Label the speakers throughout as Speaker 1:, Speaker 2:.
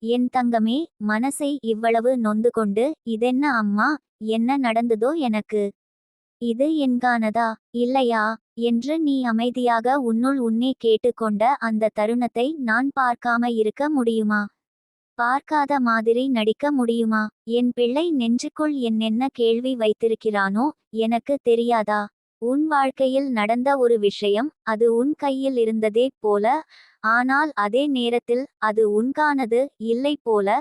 Speaker 1: என் தங்கமே, மனசை இவ்வளவு நொந்து கொண்டு இதென்ன அம்மா, என்ன நடந்ததோ எனக்கு? இது என்கானதா இல்லையா என்று நீ அமைதியாக உன்னுள் உன்னே கேட்டுக்கொண்ட அந்த தருணத்தை நான் பார்க்காம இருக்க முடியுமா? பார்க்காத மாதிரி நடிக்க முடியுமா? என் பிள்ளை நெஞ்சுக்குள் என்னென்ன கேள்வி வைத்திருக்கிறானோ எனக்கு தெரியாதா? உன் வாழ்க்கையில் நடந்த ஒரு விஷயம், அது உன் கையில் இருந்ததே போல, ஆனால் அதே நேரத்தில் அது உன்கானது இல்லை போல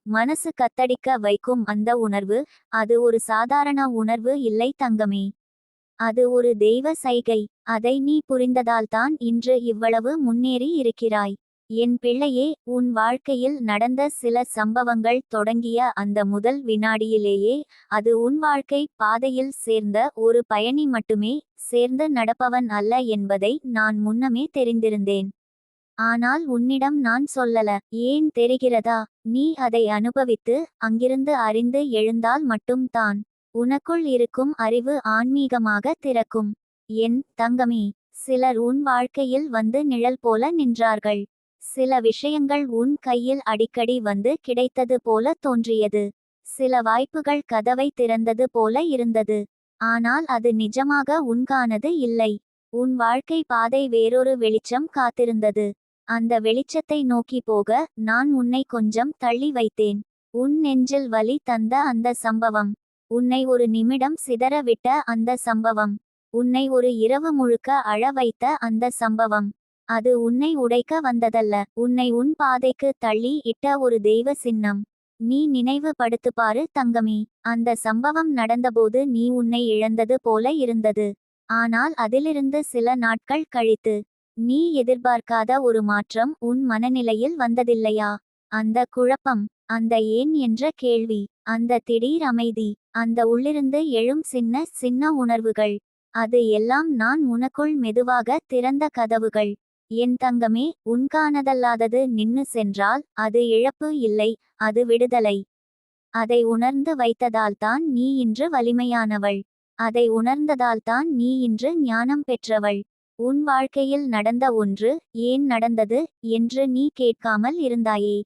Speaker 1: மனசு கத்தடிக்க வைக்கும் அந்த உணர்வு, அது ஒரு சாதாரண உணர்வு இல்லை தங்கமே. அது ஒரு தெய்வ சைகை. அதை நீ புரிந்ததால்தான் இன்று இவ்வளவு முன்னேறி இருக்கிறாய். என் பிள்ளையே, உன் வாழ்க்கையில் நடந்த சில சம்பவங்கள் தொடங்கிய அந்த முதல் வினாடியிலேயே, அது உன் வாழ்க்கை பாதையில் சேர்ந்த ஒரு பயணி மட்டுமே, சேர்ந்து நடப்பவன் அல்ல என்பதை நான் முன்னமே தெரிந்திருந்தேன். ஆனால் உன்னிடம் நான் சொல்லல. ஏன் தெரிகிறதா? நீ அதை அனுபவித்து அங்கிருந்து அறிந்து எழுந்தால் மட்டும் தான் உனக்குள் இருக்கும் அறிவு ஆன்மீகமாக திறக்கும். என் தங்கமே, சிலர் உன் வாழ்க்கையில் வந்து நிழல் போல நின்றார்கள். சில விஷயங்கள் உன் கையில் அடிக்கடி வந்து கிடைத்தது போல தோன்றியது. சில வாய்ப்புகள் கதவை திறந்தது போல இருந்தது. ஆனால் அது நிஜமாக உன்கானது இல்லை. உன் வாழ்க்கை பாதை வேறொரு வெளிச்சம் காத்திருந்தது. அந்த வெளிச்சத்தை நோக்கி போக நான் உன்னை கொஞ்சம் தள்ளி வைத்தேன். உன் நெஞ்சில் வலி தந்த அந்த சம்பவம், உன்னை ஒரு நிமிடம் சிதற விட்ட அந்த சம்பவம், உன்னை ஒரு இரவு முழுக்க அழ வைத்த அந்த சம்பவம், அது உன்னை உடைக்க வந்ததல்ல, உன்னை உன் பாதைக்கு தள்ளி இட்ட ஒரு தெய்வ சின்னம். நீ நினைவு படுத்துப்பாரு தங்கமே. அந்த சம்பவம் நடந்தபோது நீ உன்னை இழந்தது போல இருந்தது. ஆனால் அதிலிருந்து சில நாட்கள் கழித்து நீ எதிர்பார்க்காத ஒரு மாற்றம் உன் மனநிலையில் வந்ததில்லையா? அந்த குழப்பம், அந்த ஏன் என்ற கேள்வி, அந்த திடீர் அமைதி, அந்த உள்ளிருந்து எழும் சின்ன சின்ன உணர்வுகள், அது எல்லாம் நான் உனக்குள் மெதுவாக திறந்த கதவுகள். என் தங்கமே, உன்கானதல்லாதது நின்னு சென்றால் அது இழப்பு இல்லை, அது விடுதலை. அதை உணர்ந்து வைத்ததால்தான் நீ இன்று வலிமையானவள். அதை உணர்ந்ததால்தான் நீ இன்று ஞானம் பெற்றவள். உன் வாழ்க்கையில் நடந்த ஒன்று, ஏன் நடந்தது என்று நீ கேட்காமல் இருந்தாயே.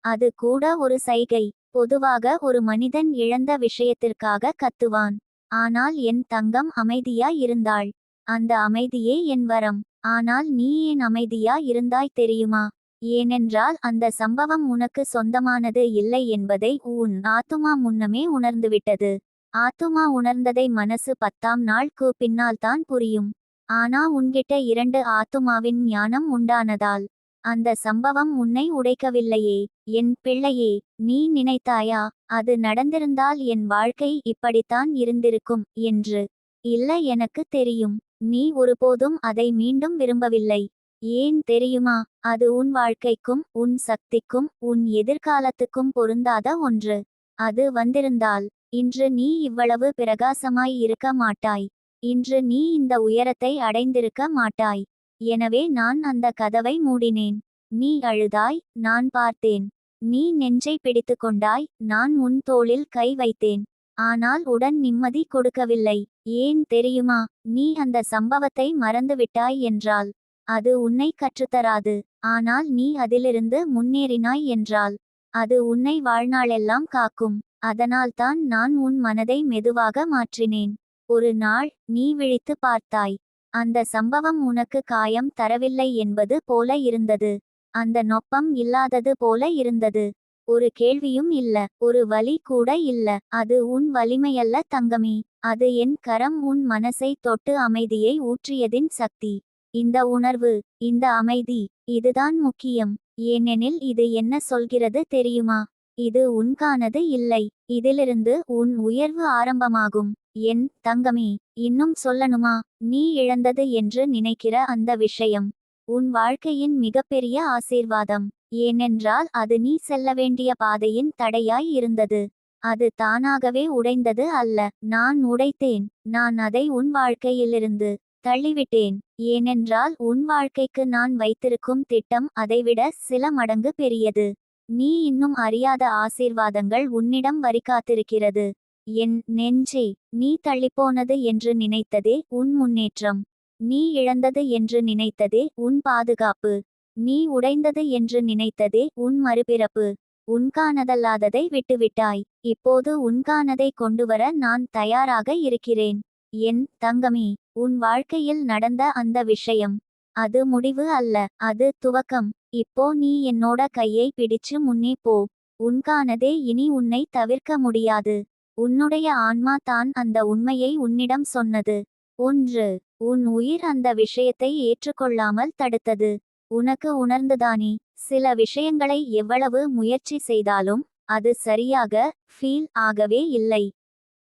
Speaker 1: அது கூட ஒரு சைகை. பொதுவாக ஒரு மனிதன் இழந்த விஷயத்திற்காக கத்துவான். ஆனால் என் தங்கம் அமைதியா இருந்தாள். அந்த அமைதியே என் வரம். ஆனால் நீ ஏன் அமைதியா இருந்தாய் தெரியுமா? ஏனென்றால் அந்த சம்பவம் உனக்கு சொந்தமானது இல்லை என்பதை உன் ஆத்துமா முன்னமே உணர்ந்துவிட்டது. ஆத்துமா உணர்ந்ததை மனசு 10ஆம் நாளுக்கு பின்னால்தான் புரியும். ஆனா உன்கிட்ட 2 ஆத்துமாவின் ஞானம் உண்டானதால் அந்த சம்பவம் உன்னை உடைக்கவில்லையே. என் பிள்ளையே, நீ நினைத்தாயா, அது நடந்திருந்தால் என் வாழ்க்கை இப்படித்தான் இருந்திருக்கும் என்று? இல்ல, எனக்கு தெரியும். நீ ஒருபோதும் அதை மீண்டும் விரும்பவில்லை. ஏன் தெரியுமா? அது உன் வாழ்க்கைக்கும் உன் சக்திக்கும் உன் எதிர்காலத்துக்கும் பொருந்தாத ஒன்று. அது வந்திருந்தால் இன்று நீ இவ்வளவு பிரகாசமாய் இருக்க மாட்டாய். இன்று நீ இந்த உயரத்தை அடைந்திருக்க மாட்டாய். எனவே நான் அந்த கதவை மூடினேன். நீ அழுதாய், நான் பார்த்தேன். நீ நெஞ்சை பிடித்துக்கொண்டாய், நான் உன் தோளில் கை வைத்தேன். ஆனால் உடன் நிம்மதி கொடுக்கவில்லை. ஏன் தெரியுமா? நீ அந்த சம்பவத்தை மறந்துவிட்டாய் என்றால் அது உன்னை கற்றுத்தராது. ஆனால் நீ அதிலிருந்து முன்னேறினாய் என்றால் அது உன்னை வாழ்நாளெல்லாம் காக்கும். அதனால்தான் நான் உன் மனதை மெதுவாக மாற்றினேன். ஒரு நாள் நீ விழித்து பார்த்தாய். அந்த சம்பவம் உனக்கு காயம் தரவில்லை என்பது போல இருந்தது. அந்த நொப்பம் இல்லாதது போல இருந்தது. ஒரு கேள்வியும் இல்ல, ஒரு வலி கூட இல்ல. அது உன் வலிமையல்ல தங்கமே. அது என் கரம் உன் மனசை தொட்டு அமைதியை ஊற்றியதின் சக்தி. இந்த உணர்வு, இந்த அமைதி, இதுதான் முக்கியம். ஏனெனில் இது என்ன சொல்கிறது தெரியுமா? இது உன்கானது இல்லை. இதிலிருந்து உன் உயர்வு ஆரம்பமாகும். என் தங்கமே, இன்னும் சொல்லணுமா? நீ இழந்தது என்று நினைக்கிற அந்த விஷயம் உன் வாழ்க்கையின் மிகப்பெரிய ஆசீர்வாதம். ஏனென்றால் அது நீ செல்ல வேண்டிய பாதையின் தடையாய் இருந்தது. அது தானாகவே உடைந்தது அல்ல. நான் உடைத்தேன். நான் அதை உன் வாழ்க்கையிலிருந்து தள்ளிவிட்டேன். ஏனென்றால் உன் வாழ்க்கைக்கு நான் வைத்திருக்கும் திட்டம் அதைவிட சில மடங்கு பெரியது. நீ இன்னும் அறியாத ஆசீர்வாதங்கள் உன்னிடம் காத்திருக்கிறது. என் நெஞ்சே, நீ தள்ளிப்போனது என்று நினைத்ததே உன் முன்னேற்றம். நீ இழந்தது என்று நினைத்ததே உன் பாதுகாப்பு. நீ உடைந்தது என்று நினைத்ததே உன் மறுபிறப்பு. உன்கானதல்லாததை விட்டுவிட்டாய். இப்போது உன்கானதை கொண்டுவர நான் தயாராக இருக்கிறேன். என் தங்கமே, உன் வாழ்க்கையில் நடந்த அந்த விஷயம், அது முடிவு அல்ல, அது துவக்கம். இப்போ நீ என்னோட கையை பிடிச்சு முன்னே போ. உன்கானதே இனி உன்னை தவிர்க்க முடியாது. உன்னுடைய ஆன்மா தான் அந்த உண்மையை உன்னிடம் சொன்னது. ஒன்று, உன் உயிர் அந்த விஷயத்தை ஏற்றுக்கொள்ளாமல் தடுத்தது. உனக்கு உணர்ந்துதானே? சில விஷயங்களை எவ்வளவு முயற்சி செய்தாலும் அது சரியாக ஃபீல் ஆகவே இல்லை.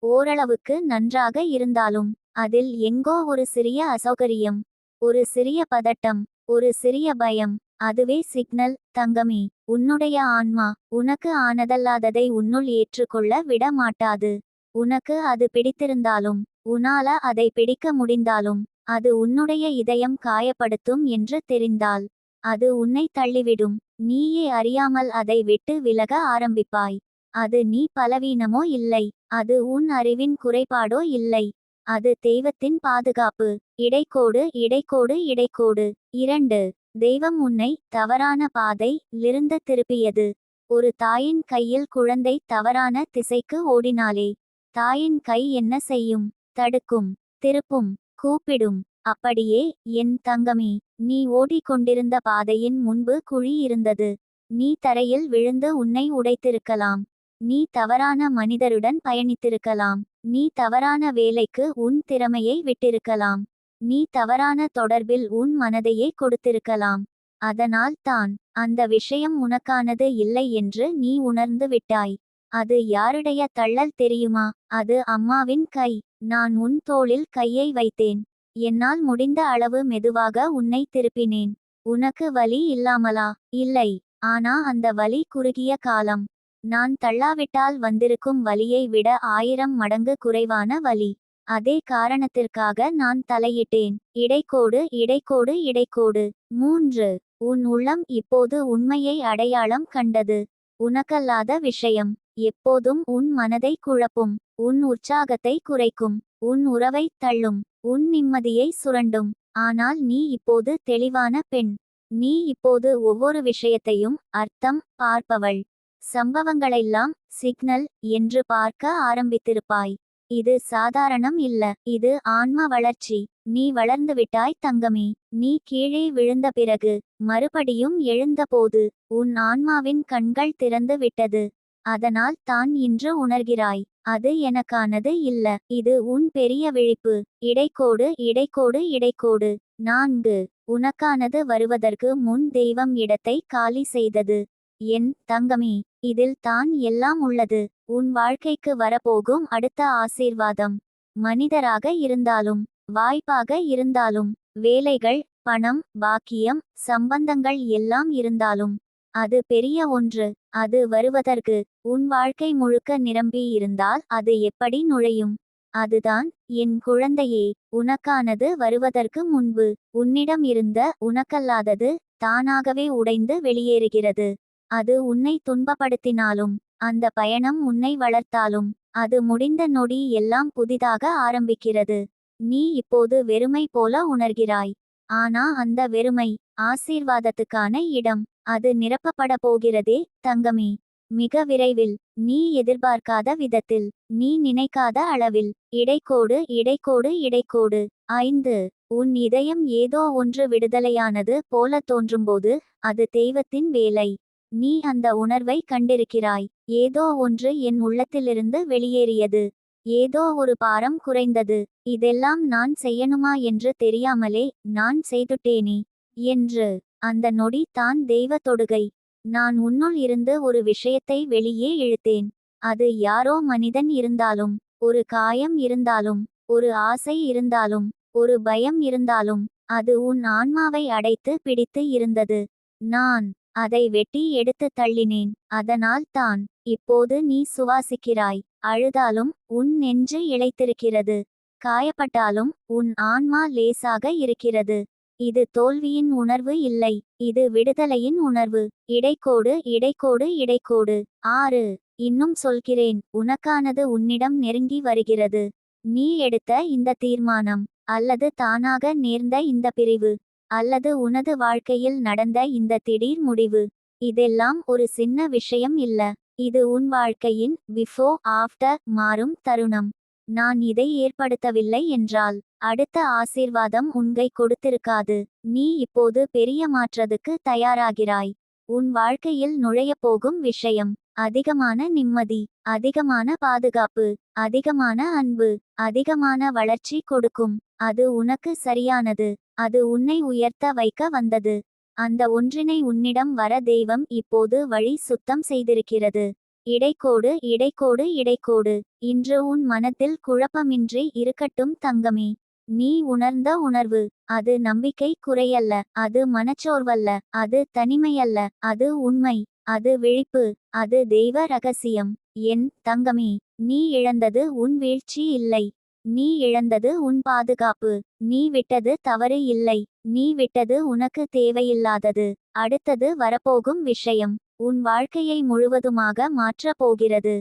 Speaker 1: ஓரளவுக்கு நன்றாக இருந்தாலும் அதில் எங்கோ ஒரு சிறிய அசௌகரியம், ஒரு சிறிய பதட்டம், ஒரு சிறிய பயம். அதுவே சிக்னல், தங்கமே. உன்னுடைய ஆன்மா உனக்கு ஆனதல்லாததை உன்னுள் ஏற்றுக்கொள்ள விட மாட்டாது. உனக்கு அது பிடித்திருந்தாலும், உன்னால அதை பிடிக்க முடிந்தாலும், அது உன்னுடைய இதயம் காயப்படுத்தும் என்று தெரிந்தால், அது உன்னை தள்ளிவிடும். நீயே அறியாமல் அதை விட்டு விலக ஆரம்பிப்பாய். அது நீ பலவீனமோ இல்லை, அது உன் அறிவின் குறைபாடோ இல்லை, அது தெய்வத்தின் பாதுகாப்பு. இடைக்கோடு இடைக்கோடு இடைக்கோடு. 2. தெய்வம் உன்னை தவறான பாதை லிருந்து திருப்பியது. ஒரு தாயின் கையில் குழந்தை தவறான திசைக்கு ஓடினாலே தாயின் கை என்ன செய்யும்? தடுக்கும், திருப்பும், கூப்பிடும். அப்படியே என் தங்கமே, நீ ஓடிக்கொண்டிருந்த பாதையின் முன்பு குழி இருந்தது. நீ தரையில் விழுந்து உன்னை உடைத்திருக்கலாம். நீ தவறான மனிதருடன் பயணித்திருக்கலாம். நீ தவறான வேலைக்கு உன் திறமையை விட்டிருக்கலாம். நீ தவறான தொடர்பில் உன் மனதையே கொடுத்திருக்கலாம். அதனால் தான் அந்த விஷயம் உனக்கானது இல்லை என்று நீ உணர்ந்து விட்டாய். அது யாருடைய தள்ளல் தெரியுமா? அது அம்மாவின் கை. நான் உன் தோளில் கையை வைத்தேன். என்னால் முடிந்த அளவு மெதுவாக உன்னை திருப்பினேன். உனக்கு வலி இல்லாமலா? இல்லை. ஆனா அந்த வலி குறுகிய காலம். நான் தள்ளாவிட்டால் வந்திருக்கும் வலியை விட 1000 மடங்கு குறைவான வலி. அதே காரணத்திற்காக நான் தலையிட்டேன். இடைக்கோடு இடைக்கோடு இடைக்கோடு. 3. உன் உள்ளம் இப்போது உண்மையை அடையாளம் கண்டது. உனக்கல்லாத விஷயம் எப்போதும் உன் மனதை குழப்பும், உன் உற்சாகத்தை குறைக்கும், உன் உறவை தள்ளும், உன் நிம்மதியை சுரண்டும். ஆனால் நீ இப்போது தெளிவான பெண். நீ இப்போது ஒவ்வொரு விஷயத்தையும் அர்த்தம் பார்ப்பவள். சம்பவங்களெல்லாம் சிக்னல் என்று பார்க்க ஆரம்பித்திருப்பாய். இது சாதாரணம் இல்ல, இது ஆன்ம வளர்ச்சி. நீ வளர்ந்துவிட்டாய் தங்கமே. நீ கீழே விழுந்த பிறகு மறுபடியும் எழுந்தபோது உன் ஆன்மாவின் கண்கள் திறந்து விட்டது. அதனால் தான் இன்று உணர்கிறாய், அது எனக்கானது இல்ல, இது உன் பெரிய விழிப்பு. இடைக்கோடு இடைக்கோடு இடைக்கோடு. 4. உனக்கானது வருவதற்கு முன் தெய்வம் இடத்தை காலி செய்தது. என் தங்கமே, இதில் தான் எல்லாம் உள்ளது. உன் வாழ்க்கைக்கு வரப்போகும் அடுத்த ஆசீர்வாதம். மனிதராக இருந்தாலும், வாய்ப்பாக இருந்தாலும், வேலைகள், பணம், பாக்கியம், சம்பந்தங்கள் எல்லாம் இருந்தாலும், அது பெரிய ஒன்று. அது வருவதற்கு உன் வாழ்க்கை முழுக்க நிரம்பி இருந்தால் அது எப்படி நுழையும்? அதுதான், என் குழந்தையே, உனக்கானது வருவதற்கு முன்பு உன்னிடம் இருந்த உனக்கல்லாதது தானாகவே உடைந்து வெளியேறுகிறது. அது உன்னை துன்பப்படுத்தினாலும், அந்த பயணம் உன்னை வளர்த்தாலும், அது முடிந்த நொடி எல்லாம் புதிதாக ஆரம்பிக்கிறது. நீ இப்போது வெறுமை போல உணர்கிறாய். ஆனா அந்த வெறுமை ஆசீர்வாதத்துக்கான இடம். அது நிரப்பப்பட போகிறதே தங்கமே. மிக விரைவில், நீ எதிர்பார்க்காத விதத்தில், நீ நினைக்காத அளவில். இடைக்கோடு இடைக்கோடு இடைக்கோடு. 5. உன் இதயம் ஏதோ ஒன்று விடுதலையானது போல தோன்றும்போது அது தெய்வத்தின் வேலை. நீ அந்த உணர்வை கண்டிருக்கிறாய். ஏதோ ஒன்று என் உள்ளத்திலிருந்து வெளியேறியது. ஏதோ ஒரு பாரம் குறைந்தது. இதெல்லாம் நான் செய்யணுமா என்று தெரியாமலே நான் செய்துட்டேனே என்று. அந்த நொடி தான் தெய்வ தொடுகை. நான் உன்னுள் இருந்து ஒரு விஷயத்தை வெளியே இழுத்தேன். அது யாரோ மனிதன் இருந்தாலும், ஒரு காயம் இருந்தாலும், ஒரு ஆசை இருந்தாலும், ஒரு பயம் இருந்தாலும், அது உன் ஆன்மாவை அடைத்து பிடித்து இருந்தது. நான் அதை வெட்டி எடுத்து தள்ளினேன். அதனால் தான் இப்போது நீ சுவாசிக்கிறாய். அழுதாலும் உன் நெஞ்சு இளைத்திருக்கிறது. காயப்பட்டாலும் உன் ஆன்மா லேசாக இருக்கிறது. இது தோல்வியின் உணர்வு இல்லை, இது விடுதலையின் உணர்வு. இடைக்கோடு இடைக்கோடு இடைக்கோடு. 6. இன்னும் சொல்கிறேன், உனக்கானது உன்னிடம் நெருங்கி வருகிறது. நீ எடுத்த இந்த தீர்மானம், அல்லது தானாக நேர்ந்த இந்த பிரிவு, அல்லது உனது வாழ்க்கையில் நடந்த இந்த திடீர் முடிவு. இதெல்லாம் ஒரு சின்ன விஷயம் இல்ல. இது உன் வாழ்க்கையின் பிஃபோர் ஆஃப்டர் மாறும் தருணம். நான் இதை ஏற்படுத்தவில்லை என்றால் அடுத்த ஆசீர்வாதம் உன்கை கொடுத்திருக்காது. நீ இப்போது பெரிய மாற்றத்துக்கு தயாராகிறாய். உன் வாழ்க்கையில் நுழையப் போகும் விஷயம் அதிகமான நிம்மதி, அதிகமான பாதுகாப்பு, அதிகமான அன்பு, அதிகமான வளர்ச்சி கொடுக்கும். அது உனக்கு சரியானது. அது உன்னை உயர்த்த வைக்க வந்தது. அந்த ஒன்றினை உன்னிடம் வர தெய்வம் இப்போது வழி சுத்தம் செய்திருக்கிறது. இடைக்கோடு இடைக்கோடு இடைக்கோடு. இன்று உன் மனத்தில் குழப்பமின்றி இருக்கட்டும் தங்கமே. நீ உணர்ந்த உணர்வு அது நம்பிக்கை குறையல்ல, அது மனச்சோர்வல்ல, அது தனிமையல்ல, அது உண்மை, அது விழிப்பு, அது தெய்வ ரகசியம். என் தங்கமே, நீ இழந்தது உன் வீழ்ச்சி இல்லை. நீ இழந்தது உன் பாதுகாப்பு. நீ விட்டது தவறு இல்லை. நீ விட்டது உனக்கு தேவையில்லாதது. அடுத்தது வரப்போகும் விஷயம் உன் வாழ்க்கையை முழுவதுமாக மாற்றப் போகிறது.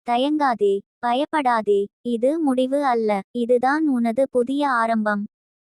Speaker 1: தயங்காதே, பயப்படாதே. இது முடிவு அல்ல, இதுதான் உனது புதிய ஆரம்பம்.